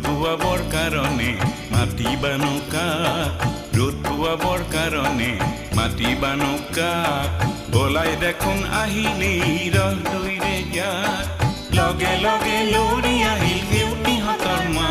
পোৱাবৰ কাৰণে মাতিবানো কাক ৰ'দ পোৱাবৰ কাৰণে মাতিবানো কাক ওলাই দেখোন আহিলেই ৰহদৈৰে ইয়াত লগে লগে লৰি আহিল সেউতীহঁতৰ মা